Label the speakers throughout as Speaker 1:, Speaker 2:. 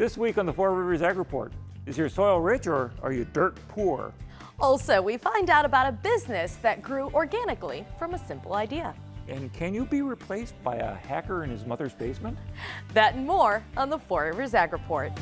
Speaker 1: This week on the Four Rivers Ag Report, is your soil rich or are you dirt poor?
Speaker 2: Also, we find out about a business that grew organically from a simple idea.
Speaker 1: And can you be replaced by a hacker in his mother's basement?
Speaker 2: That and more on the Four Rivers Ag Report.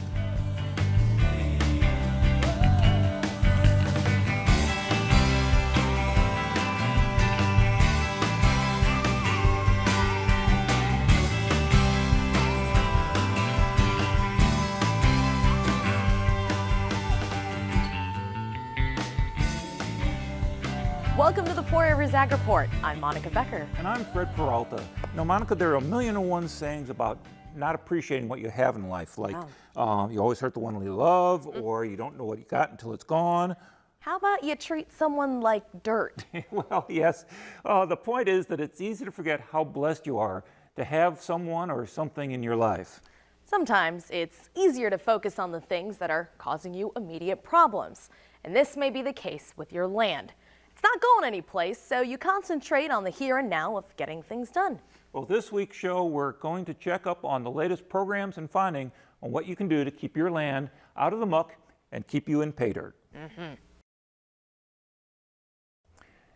Speaker 2: Welcome to the Four Rivers Ag Report. I'm Monica Becker.
Speaker 1: And I'm Fred Peralta. Monica, there are a million and one sayings about not appreciating what you have in life. Like, you always hurt the one you love, or you don't know what you got until it's gone.
Speaker 2: How about you treat someone like dirt?
Speaker 1: Well, yes. The point is that it's easy to forget how blessed you are to have someone or something in your life.
Speaker 2: Sometimes it's easier to focus on the things that are causing you immediate problems. And this may be the case with your land. It's not going anyplace, so you concentrate on the here and now of getting things done.
Speaker 1: Well, this week's show, we're going to check up on the latest programs and finding on what you can do to keep your land out of the muck and keep you in pay dirt.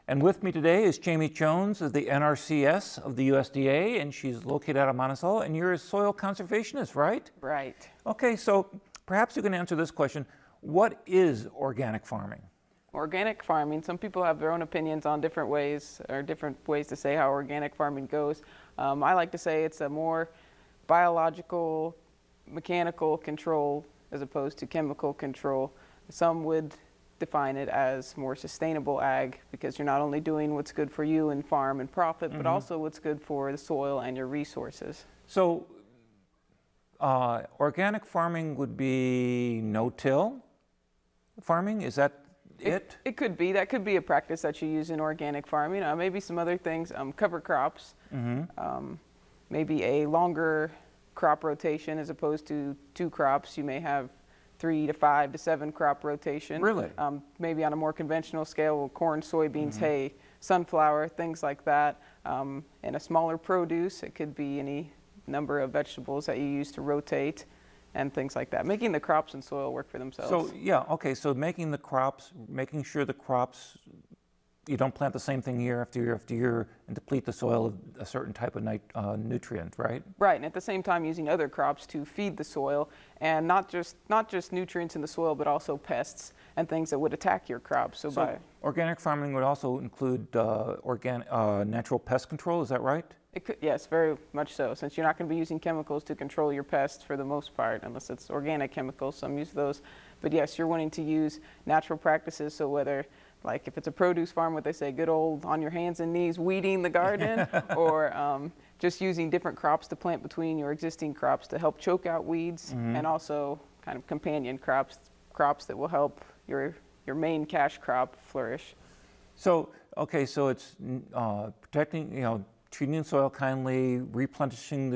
Speaker 1: And with me today is Jamie Jones of the NRCS of the USDA, and she's located out of Monticello, and you're a soil conservationist, right?
Speaker 3: Right.
Speaker 1: Okay, so perhaps you can answer this question. What is organic farming?
Speaker 3: Organic farming, some people have their own opinions on different ways to say how organic farming goes. I like to say it's a more biological, mechanical control as opposed to chemical control. Some would define it as more sustainable ag because you're not only doing what's good for you and farm and profit, but also what's good for the soil and your resources.
Speaker 1: So organic farming would be no-till farming? Is that it?
Speaker 3: It could be. That could be a practice that you use in organic farming. Maybe some other things, cover crops, maybe a longer crop rotation as opposed to 2 crops. You may have 3 to 5 to 7 crop rotation.
Speaker 1: Really?
Speaker 3: Maybe on a more conventional scale, corn, soybeans, hay, sunflower, things like that. And a smaller produce, it could be any number of vegetables that you use to rotate and things like that, making the crops and soil work for themselves.
Speaker 1: So, yeah, okay, so making sure the crops, you don't plant the same thing year after year after year and deplete the soil of a certain type of nutrient, right?
Speaker 3: Right, and at the same time using other crops to feed the soil, and not just nutrients in the soil, but also pests and things that would attack your crops. So
Speaker 1: organic farming would also include natural pest control, is that right?
Speaker 3: It could, yes, very much so, since you're not going to be using chemicals to control your pests for the most part, unless it's organic chemicals, some use those. But yes, you're wanting to use natural practices, so whether, like if it's a produce farm, what they say, good old on your hands and knees weeding the garden, or just using different crops to plant between your existing crops to help choke out weeds, and also kind of companion crops that will help your main cash crop flourish.
Speaker 1: So, okay, so it's protecting, treating the soil kindly, replenishing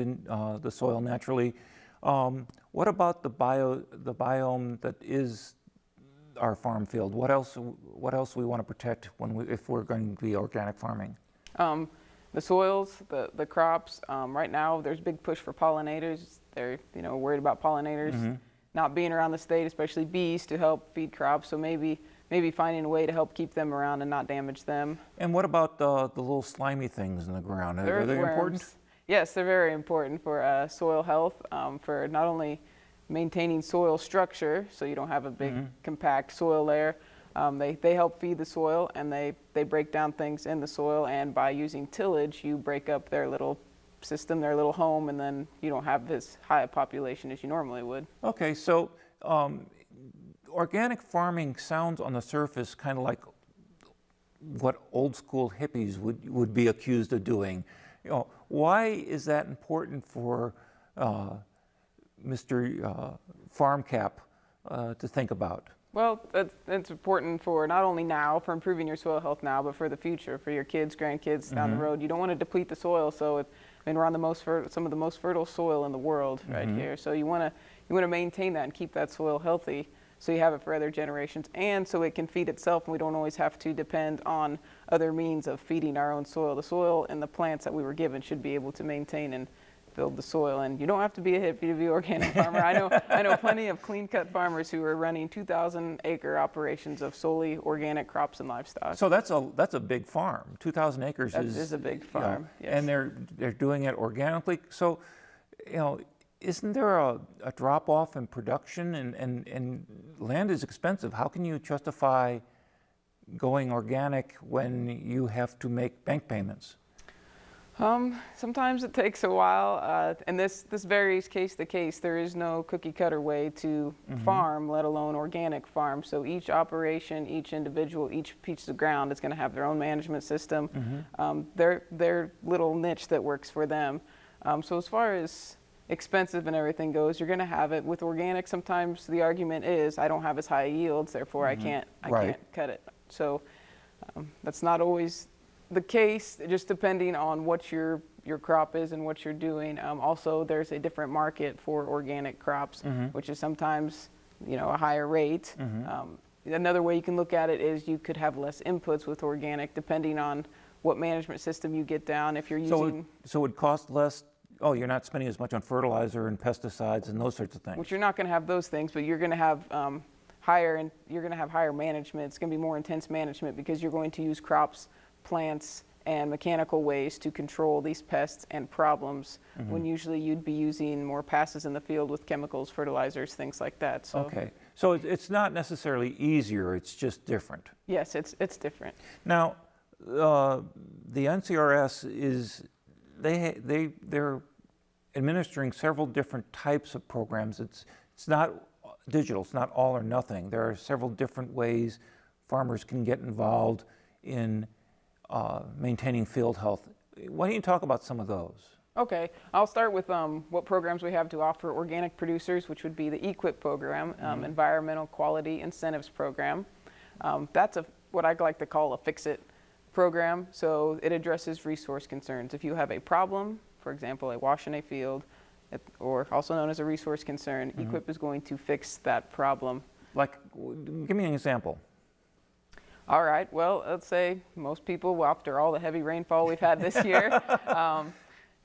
Speaker 1: the soil naturally. What about the biome that is our farm field? What else we want to protect if we're going to be organic farming?
Speaker 3: The soils, the crops. Right now, there's a big push for pollinators. They're worried about pollinators not being around the state, especially bees, to help feed crops. So maybe finding a way to help keep them around and not damage them.
Speaker 1: And what about the little slimy things in the ground? Are they important?
Speaker 3: Yes, they're very important for soil health, for not only maintaining soil structure, so you don't have a big compact soil layer. They help feed the soil, and they break down things in the soil, and by using tillage, you break up their little system, their little home, and then you don't have as high a population as you normally would.
Speaker 1: Okay, so organic farming sounds on the surface kind of like what old school hippies would be accused of doing. Why is that important for Mr. Farm Cap to think about?
Speaker 3: Well, it's important for not only now, for improving your soil health now, but for the future, for your kids, grandkids down the road. You don't want to deplete the soil, so we're on some of the most fertile soil in the world right here. So you want to maintain that and keep that soil healthy, so you have it for other generations, and so it can feed itself, and we don't always have to depend on other means of feeding our own soil. The soil and the plants that we were given should be able to maintain and build the soil. And you don't have to be a hippie to be an organic farmer. I know plenty of clean-cut farmers who are running 2,000-acre operations of solely organic crops and livestock.
Speaker 1: So that's a big farm. 2,000 acres
Speaker 3: That
Speaker 1: is
Speaker 3: is a big
Speaker 1: you know,
Speaker 3: farm, yes.
Speaker 1: and they're doing it organically. So, isn't there a drop off in production, and land is expensive? How can you justify going organic when you have to make bank payments?
Speaker 3: Sometimes it takes a while, and this varies case to case. There is no cookie cutter way to farm, let alone organic farm. So each operation, each individual, each piece of ground is going to have their own management system, their little niche that works for them. So as far as expensive and everything goes, you're going to have it. With organic, sometimes the argument is, I don't have as high yields, therefore I can't cut it. So that's not always the case, just depending on what your crop is and what you're doing. Also, there's a different market for organic crops, which is sometimes, a higher rate. Another way you can look at it is you could have less inputs with organic, depending on what management system you get down. If you're using,
Speaker 1: so it costs less. Oh, you're not spending as much on fertilizer and pesticides and those sorts of things.
Speaker 3: Which you're not going to have those things, but you're going to have higher management. It's going to be more intense management because you're going to use crops, plants, and mechanical ways to control these pests and problems, when usually you'd be using more passes in the field with chemicals, fertilizers, things like that. So,
Speaker 1: okay, so it's not necessarily easier, it's just different.
Speaker 3: yes, it's different.
Speaker 1: Now, the NCRS is, they're administering several different types of programs. It's not digital, it's not all or nothing. There are several different ways farmers can get involved in maintaining field health. Why don't you talk about some of those?
Speaker 3: Okay, I'll start with what programs we have to offer organic producers, which would be the EQIP program, Environmental Quality Incentives Program. That's what I like to call a fix-it program. So it addresses resource concerns. If you have a problem, for example, a wash in a field, or also known as a resource concern, EQIP is going to fix that problem.
Speaker 1: Like, give me an example.
Speaker 3: All right, well, let's say most people, after all the heavy rainfall we've had this year,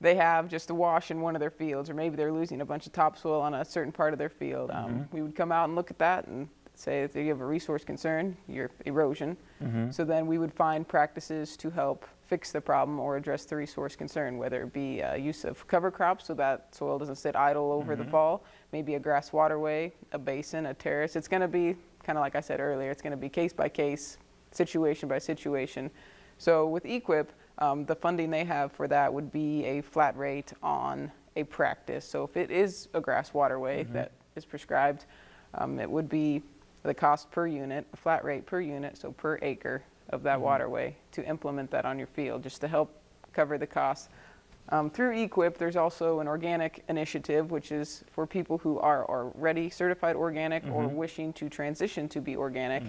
Speaker 3: they have just a wash in one of their fields, or maybe they're losing a bunch of topsoil on a certain part of their field. We would come out and look at that and say that you have a resource concern, your erosion. So then we would find practices to help fix the problem or address the resource concern, whether it be use of cover crops so that soil doesn't sit idle over the fall, maybe a grass waterway, a basin, a terrace. It's going to be kind of like I said earlier, it's going to be case by case, situation by situation. So with EQIP, the funding they have for that would be a flat rate on a practice. So if it is a grass waterway that is prescribed, it would be the cost per unit, a flat rate per unit, so per acre of that waterway, to implement that on your field, just to help cover the costs. Through EQIP, there's also an organic initiative, which is for people who are already certified organic or wishing to transition to be organic.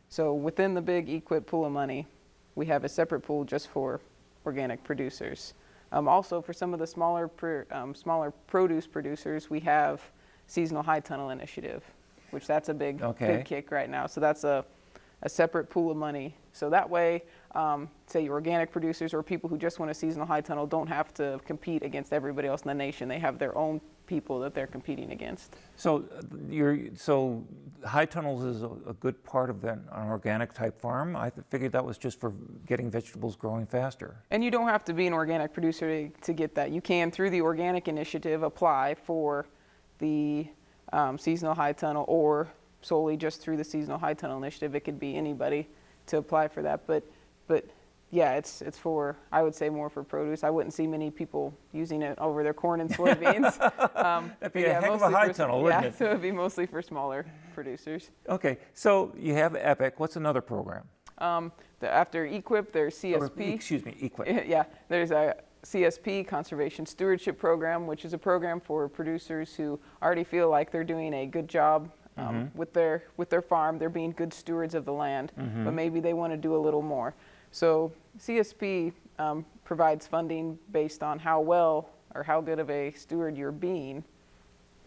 Speaker 3: So within the big EQIP pool of money, we have a separate pool just for organic producers. Also, for some of the smaller produce producers, we have seasonal high tunnel initiative, which that's a big kick right now. So that's a separate pool of money. So that way, say your organic producers or people who just want a seasonal high tunnel don't have to compete against everybody else in the nation. They have their own people that they're competing against.
Speaker 1: So high tunnels is a good part of an organic type farm. I figured that was just for getting vegetables growing faster.
Speaker 3: And you don't have to be an organic producer to get that. You can, through the organic initiative, apply for the seasonal high tunnel, or solely just through the seasonal high tunnel initiative. It could be anybody to apply for that. But yeah, it's for, I would say, more for produce. I wouldn't see many people using it over their corn and soafbeans.
Speaker 1: That'd be a heck of a high tunnel, wouldn't it?
Speaker 3: So it'd be mostly for smaller producers.
Speaker 1: Okay, so you have EPIC. What's another program?
Speaker 3: After EQIP, there's CSP.
Speaker 1: Excuse me, EQIP.
Speaker 3: Yeah, there's a CSP, Conservation Stewardship Program, which is a program for producers who already feel like they're doing a good job with their farm. They're being good stewards of the land, but maybe they want to do a little more. So CSP provides funding based on how well or how good of a steward you're being.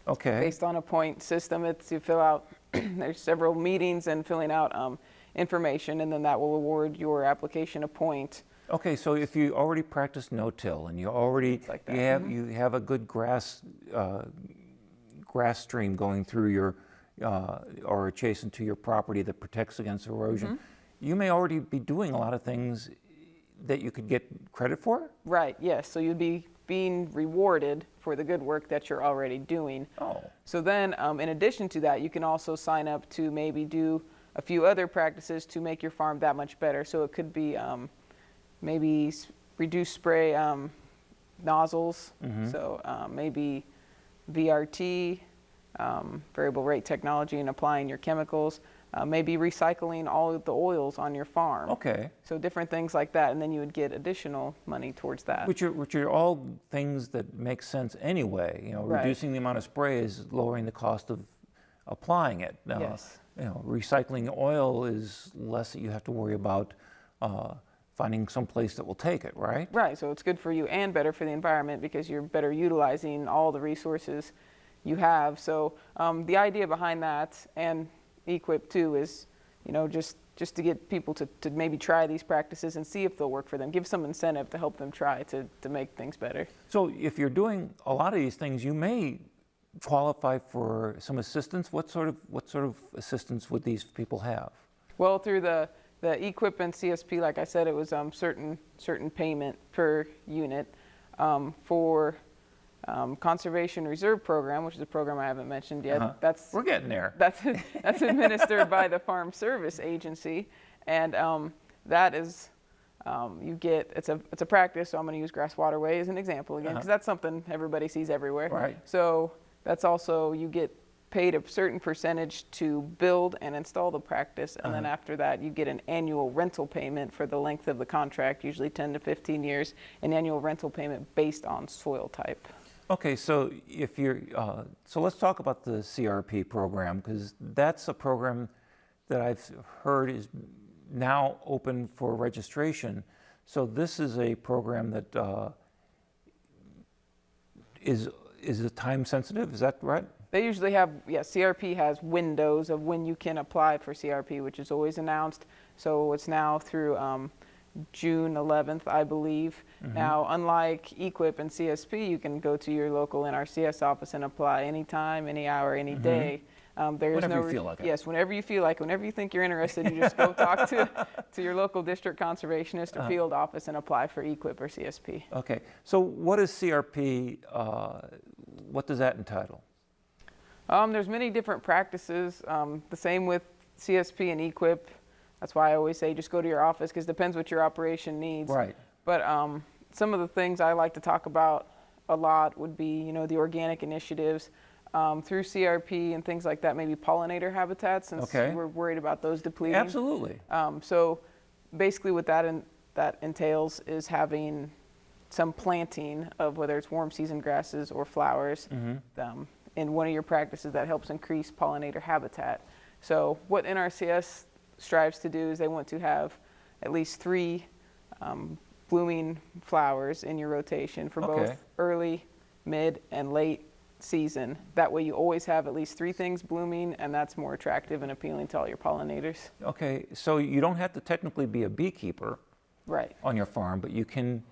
Speaker 1: Okay.
Speaker 3: Based on a point system, it's you fill out. There's several meetings and filling out information, and then that will award your application a point.
Speaker 1: Okay, so if you already practice no-till and you already
Speaker 3: Like that.
Speaker 1: you have a good grass stream going through your or adjacent to your property that protects against erosion, you may already be doing a lot of things that you could get credit for?
Speaker 3: Right, yes. So you'd be being rewarded for the good work that you're already doing.
Speaker 1: Oh.
Speaker 3: So then, in addition to that, you can also sign up to maybe do a few other practices to make your farm that much better. So it could be maybe reduce spray nozzles. So maybe VRT, variable rate technology, and applying your chemicals. Maybe recycling all of the oils on your farm.
Speaker 1: Okay.
Speaker 3: So different things like that, and then you would get additional money towards that.
Speaker 1: Which are all things that make sense anyway. You know,
Speaker 3: Right.
Speaker 1: reducing the amount of spray is lowering the cost of applying it. Now,
Speaker 3: Yes.
Speaker 1: you know, recycling oil is less that you have to worry about finding some place that will take it, right?
Speaker 3: Right, so it's good for you and better for the environment because you're better utilizing all the resources you have. So the idea behind that, and EQIP too, is, you know, just to get people to maybe try these practices and see if they'll work for them. Give some incentive to help them try to make things better.
Speaker 1: So if you're doing a lot of these things, you may qualify for some assistance. What sort of assistance would these people have?
Speaker 3: Well, through the EQIP and CSP, like I said, it was certain payment per unit. For Conservation Reserve Program, which is a program I haven't mentioned yet.
Speaker 1: We're getting there.
Speaker 3: That's administered by the Farm Service Agency, and that is you get it's a practice. So I'm going to use grass waterway as an example again, because that's something everybody sees everywhere.
Speaker 1: Right.
Speaker 3: So that's also, you get paid a certain percentage to build and install the practice, and then after that you get an annual rental payment for the length of the contract, usually 10 to 15 years, an annual rental payment based on soil type.
Speaker 1: Okay, so if you're, so let's talk about the CRP program, because that's a program that I've heard is now open for registration. So this is a program that is it time sensitive? Is that right?
Speaker 3: They usually have, CRP has windows of when you can apply for CRP, which is always announced. So it's now through June 11th, I believe. Now, unlike EQIP and CSP, you can go to your local NRCS office and apply anytime, any hour, any day. There is
Speaker 1: Whenever you feel like it.
Speaker 3: Yes, whenever you feel like it. Whenever you think you're interested, you just go talk to your local district conservationist or field office and apply for EQIP or CSP.
Speaker 1: Okay, so what is CRP? What does that entitle?
Speaker 3: There's many different practices. The same with CSP and EQIP. That's why I always say just go to your office, because it depends what your operation needs.
Speaker 1: Right.
Speaker 3: But some of the things I like to talk about a lot would be, you know, the organic initiatives through CRP and things like that, maybe pollinator habitats, since we're worried about those depleting.
Speaker 1: Absolutely.
Speaker 3: So basically what that entails is having some planting of whether it's warm season grasses or flowers in one of your practices that helps increase pollinator habitat. So what NRCS strives to do is they want to have at least 3 blooming flowers in your rotation for both early, mid, and late season. That way you always have at least 3 things blooming, and that's more attractive and appealing to all your pollinators.
Speaker 1: Okay, so you don't have to technically be a beekeeper on your farm, but you can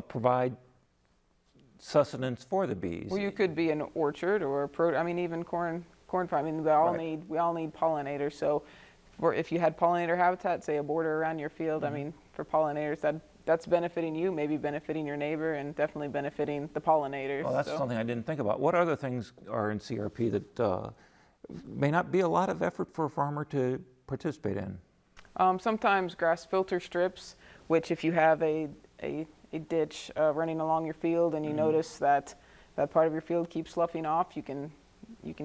Speaker 1: provide sustenance for the bees.
Speaker 3: Well, you could be an orchard or even corn farm. I mean, we all need pollinators. So if you had pollinator habitat, say a border around your field, I mean, for pollinators, that's benefiting you, maybe benefiting your neighbor, and definitely benefiting the pollinators.
Speaker 1: Well, that's something I didn't think about. What other things are in CRP that may not be a lot of effort for a farmer to participate in?
Speaker 3: Sometimes grass filter strips, which if you have a ditch running along your field and you notice that part of your field keeps sloughing off, you can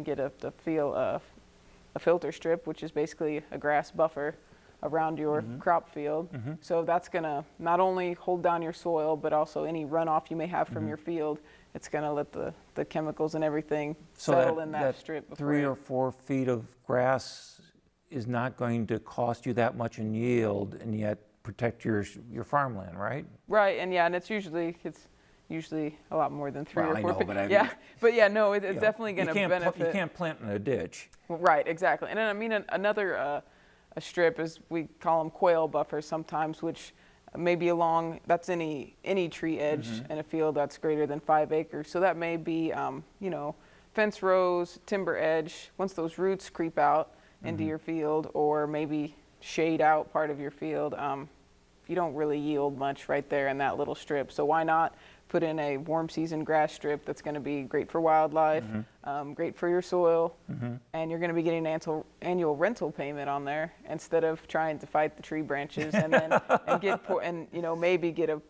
Speaker 3: get a filter strip, which is basically a grass buffer around your crop field. So that's going to not only hold down your soil, but also any runoff you may have from your field. It's going to let the chemicals and everything settle in that strip.
Speaker 1: 3 or 4 feet of grass is not going to cost you that much in yield, and yet protect your farmland, right?
Speaker 3: Right, and it's usually a lot more than 3 or 4 feet.
Speaker 1: But
Speaker 3: it's definitely going to benefit.
Speaker 1: You can't plant in a ditch.
Speaker 3: Right, exactly. And then, I mean, another a strip, as we call them, quail buffers sometimes, which may be along, that's any tree edge in a field that's greater than 5 acres. So that may be, you know, fence rows, timber edge, once those roots creep out into your field, or maybe shade out part of your field, you don't really yield much right there in that little strip. So why not put in a warm season grass strip that's going to be great for wildlife, great for your soil, and you're going to be getting an annual rental payment on there instead of trying to fight the tree branches and then you know, maybe get a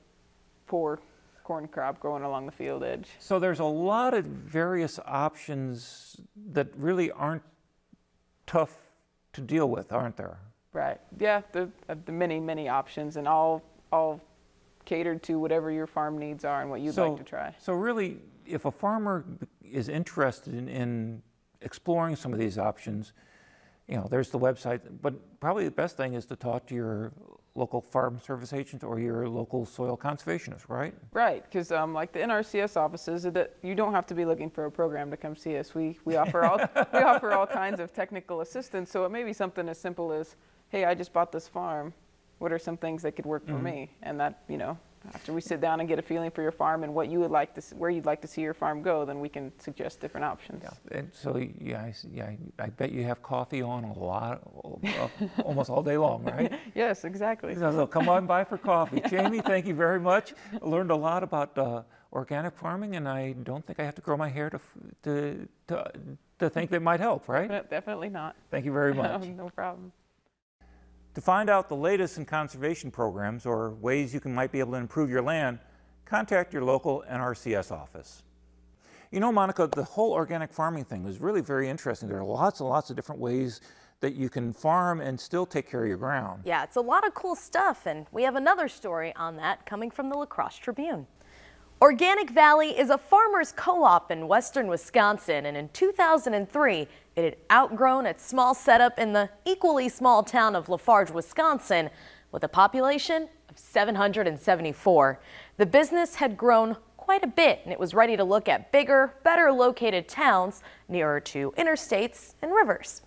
Speaker 3: poor corn crop growing along the field edge.
Speaker 1: So there's a lot of various options that really aren't tough to deal with, aren't there?
Speaker 3: Right. Yeah, the many options, and all catered to whatever your farm needs are and what you'd like to try.
Speaker 1: So really, if a farmer is interested in exploring some of these options, you know, there's the website, but probably the best thing is to talk to your local farm service agent or your local soil conservationist, right?
Speaker 3: Right, because like the NRCS offices, that you don't have to be looking for a program to come see us. We offer all kinds of technical assistance, so it may be something as simple as, hey, I just bought this farm. What are some things that could work for me? And that, you know, after we sit down and get a feeling for your farm and what you would like to, where you'd like to see your farm go, then we can suggest different options.
Speaker 1: Yeah, and so I bet you have coffee on a lot, almost all day long, right?
Speaker 3: Yes, exactly.
Speaker 1: So come on by for coffee. Jamie, thank you very much. I learned a lot about organic farming, and I don't think I have to grow my hair to think that might help, right?
Speaker 3: Definitely not.
Speaker 1: Thank you very much.
Speaker 3: No problem.
Speaker 1: To find out the latest in conservation programs or ways you might be able to improve your land, contact your local NRCS office. You know, Monica, the whole organic farming thing was really very interesting. There are lots and lots of different ways that you can farm and still take care of your ground.
Speaker 2: Yeah, it's a lot of cool stuff, and we have another story on that coming from the La Crosse Tribune. Organic Valley is a farmers co-op in western Wisconsin, and in 2003, it had outgrown its small setup in the equally small town of Lafarge, Wisconsin, with a population of 774. The business had grown quite a bit, and it was ready to look at bigger, better located towns nearer to interstates and rivers.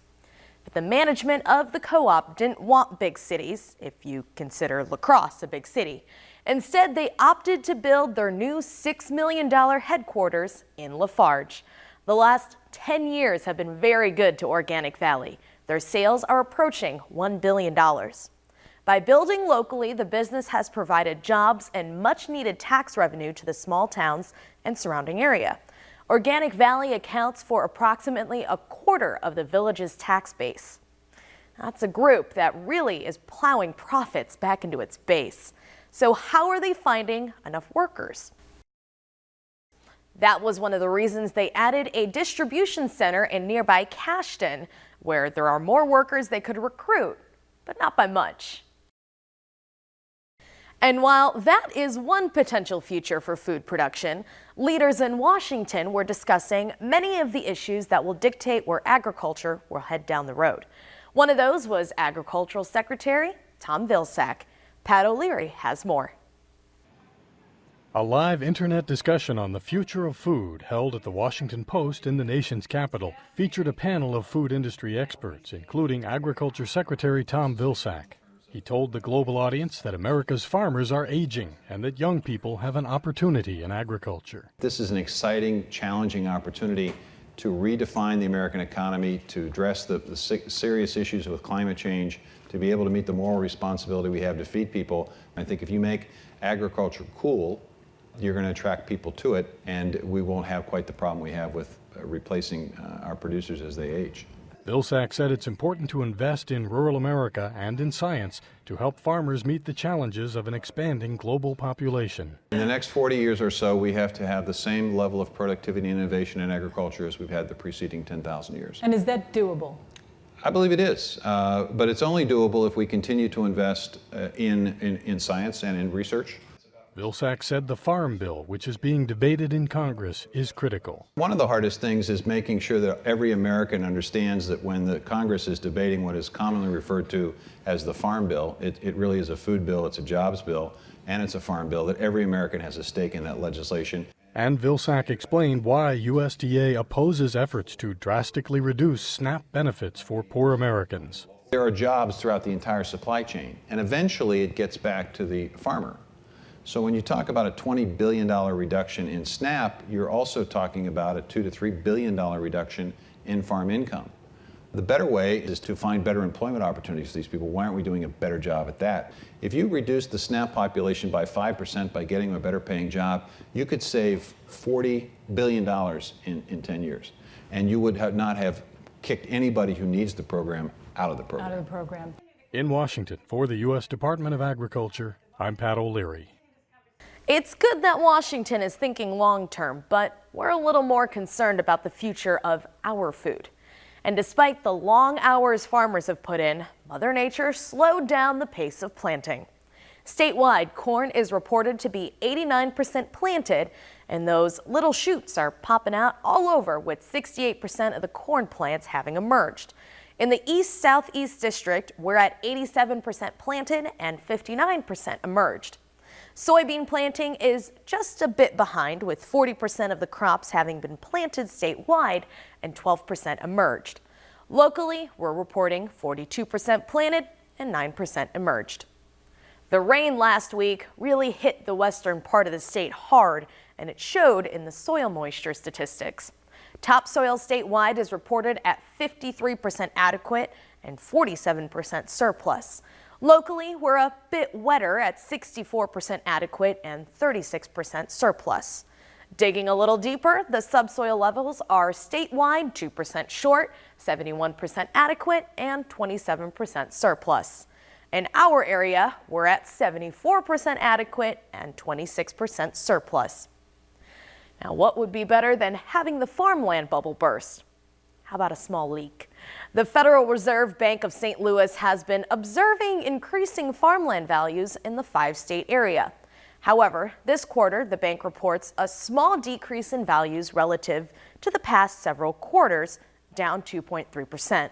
Speaker 2: But the management of the co-op didn't want big cities, if you consider La Crosse a big city. Instead, they opted to build their new $6 million headquarters in Lafarge. The last 10 years have been very good to Organic Valley. Their sales are approaching $1 billion. By building locally, the business has provided jobs and much-needed tax revenue to the small towns and surrounding area. Organic Valley accounts for approximately a quarter of the village's tax base. That's a group that really is plowing profits back into its base. So how are they finding enough workers? That was one of the reasons they added a distribution center in nearby Cashton, where there are more workers they could recruit, but not by much. And while that is one potential future for food production, leaders in Washington were discussing many of the issues that will dictate where agriculture will head down the road. One of those was Agricultural Secretary Tom Vilsack. Pat O'Leary has more.
Speaker 4: A live internet discussion on the future of food held at the Washington Post in the nation's capital featured a panel of food industry experts, including Agriculture Secretary Tom Vilsack. He told the global audience that America's farmers are aging and that young people have an opportunity in agriculture.
Speaker 5: This is an exciting, challenging opportunity to redefine the American economy, to address the serious issues with climate change, to be able to meet the moral responsibility we have to feed people. I think if you make agriculture cool, you're going to attract people to it, and we won't have quite the problem we have with replacing our producers as they age.
Speaker 4: Vilsack said it's important to invest in rural America and in science to help farmers meet the challenges of an expanding global population.
Speaker 5: In the next 40 years or so, we have to have the same level of productivity and innovation in agriculture as we've had the preceding 10,000 years.
Speaker 6: And is that doable?
Speaker 5: I believe it is, but it's only doable if we continue to invest in science and in research.
Speaker 4: Vilsack said the Farm Bill, which is being debated in Congress, is critical.
Speaker 5: One of the hardest things is making sure that every American understands that when the Congress is debating what is commonly referred to as the Farm Bill, it really is a food bill, it's a jobs bill, and it's a farm bill, that every American has a stake in that legislation.
Speaker 4: And Vilsack explained why USDA opposes efforts to drastically reduce SNAP benefits for poor Americans.
Speaker 5: There are jobs throughout the entire supply chain, and eventually it gets back to the farmer. So when you talk about a $20 billion reduction in SNAP, you're also talking about a $2 to $3 billion reduction in farm income. The better way is to find better employment opportunities for these people. Why aren't we doing a better job at that? If you reduce the SNAP population by 5% by getting them a better paying job, you could save $40 billion in 10 years. And you would not have kicked anybody who needs the program out of the program.
Speaker 4: In Washington, for the U.S. Department of Agriculture, I'm Pat O'Leary.
Speaker 2: It's good that Washington is thinking long-term, but we're a little more concerned about the future of our food. And despite the long hours farmers have put in, Mother Nature slowed down the pace of planting. Statewide, corn is reported to be 89% planted, and those little shoots are popping out all over, with 68% of the corn plants having emerged. In the East-Southeast District, we're at 87% planted and 59% emerged. Soybean planting is just a bit behind, with 40% of the crops having been planted statewide and 12% emerged. Locally, we're reporting 42% planted and 9% emerged. The rain last week really hit the western part of the state hard, and it showed in the soil moisture statistics. Topsoil statewide is reported at 53% adequate and 47% surplus. Locally, we're a bit wetter at 64% adequate and 36% surplus. Digging a little deeper, the subsoil levels are statewide 2% short, 71% adequate, and 27% surplus. In our area, we're at 74% adequate and 26% surplus. Now, what would be better than having the farmland bubble burst? How about a small leak? The Federal Reserve Bank of St. Louis has been observing increasing farmland values in the 5-state area. However, this quarter, the bank reports a small decrease in values relative to the past several quarters, down 2.3%.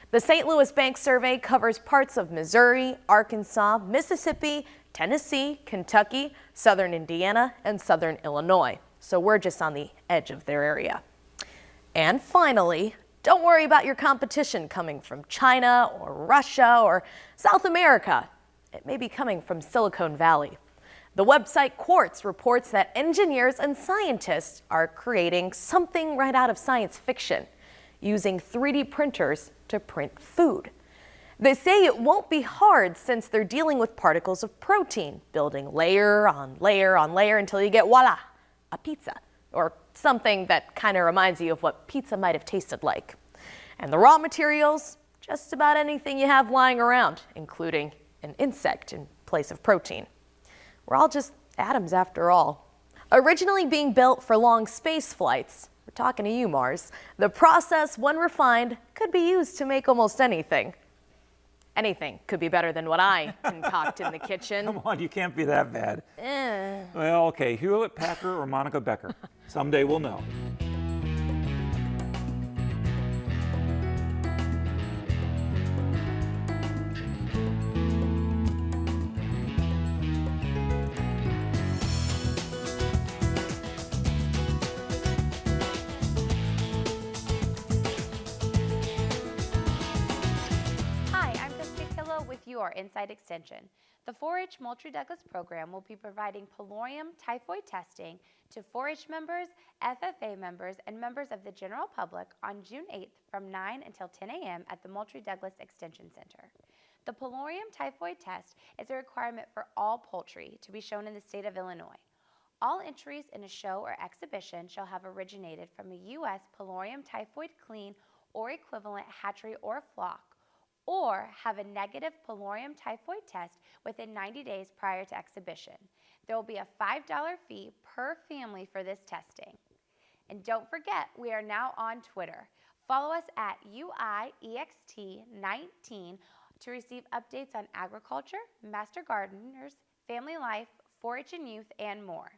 Speaker 2: The St. Louis Bank survey covers parts of Missouri, Arkansas, Mississippi, Tennessee, Kentucky, southern Indiana, and southern Illinois. So we're just on the edge of their area. And finally, don't worry about your competition coming from China or Russia or South America. It may be coming from Silicon Valley. The website Quartz reports that engineers and scientists are creating something right out of science fiction, using 3D printers to print food. They say it won't be hard since they're dealing with particles of protein, building layer on layer on layer until you get, voila, a pizza, or something that kind of reminds you of what pizza might have tasted like. And the raw materials, just about anything you have lying around, including an insect in place of protein. We're all just atoms after all. Originally being built for long space flights, we're talking to you, Mars, the process, when refined, could be used to make almost anything. Anything could be better than what I concoct in the kitchen.
Speaker 1: Come on, you can't be that bad. Well, okay, Hewlett Packard or Monica Becker. Someday we'll know.
Speaker 6: With your Inside Extension. The 4-H Moultrie-Douglas program will be providing polarium typhoid testing to 4-H members, FFA members, and members of the general public on June 8th from 9 until 10 a.m. at the Moultrie-Douglas Extension Center. The polarium typhoid test is a requirement for all poultry to be shown in the state of Illinois. All entries in a show or exhibition shall have originated from a U.S. polarium typhoid clean or equivalent hatchery or flock, or have a negative polarium typhoid test within 90 days prior to exhibition. There will be a $5 fee per family for this testing. And don't forget, we are now on Twitter. Follow us at UIEXT19 to receive updates on agriculture, master gardeners, family life, 4-H and youth, and more.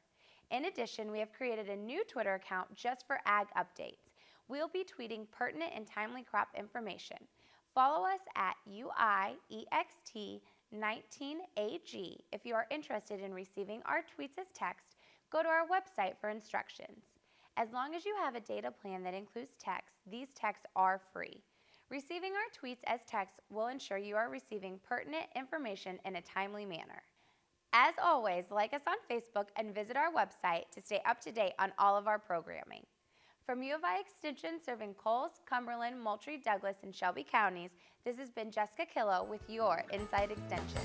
Speaker 6: In addition, we have created a new Twitter account just for ag updates. We'll be tweeting pertinent and timely crop information. Follow us at UIEXT19AG. If you are interested in receiving our tweets as text, go to our website for instructions. As long as you have a data plan that includes text, these texts are free. Receiving our tweets as text will ensure you are receiving pertinent information in a timely manner. As always, like us on Facebook and visit our website to stay up to date on all of our programming. From U of I Extension serving Coles, Cumberland, Moultrie, Douglas, and Shelby counties, this has been Jessica Killo with your Inside Extension.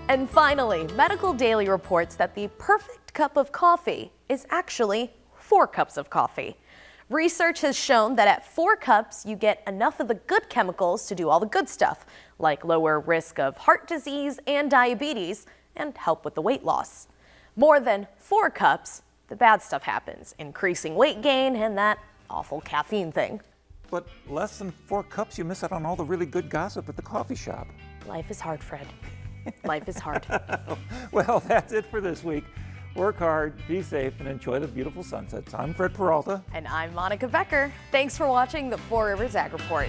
Speaker 2: And finally, Medical Daily reports that the perfect cup of coffee is actually 4 cups of coffee. Research has shown that at 4 cups, you get enough of the good chemicals to do all the good stuff, like lower risk of heart disease and diabetes, and help with the weight loss. More than 4 cups, the bad stuff happens, increasing weight gain and that awful caffeine thing.
Speaker 1: But less than 4 cups, you miss out on all the really good gossip at the coffee shop.
Speaker 2: Life is hard, Fred. Life is hard.
Speaker 1: Well, that's it for this week. Work hard, be safe, and enjoy the beautiful sunsets. I'm Fred Peralta.
Speaker 2: And I'm Monica Becker. Thanks for watching the Four Rivers Ag Report.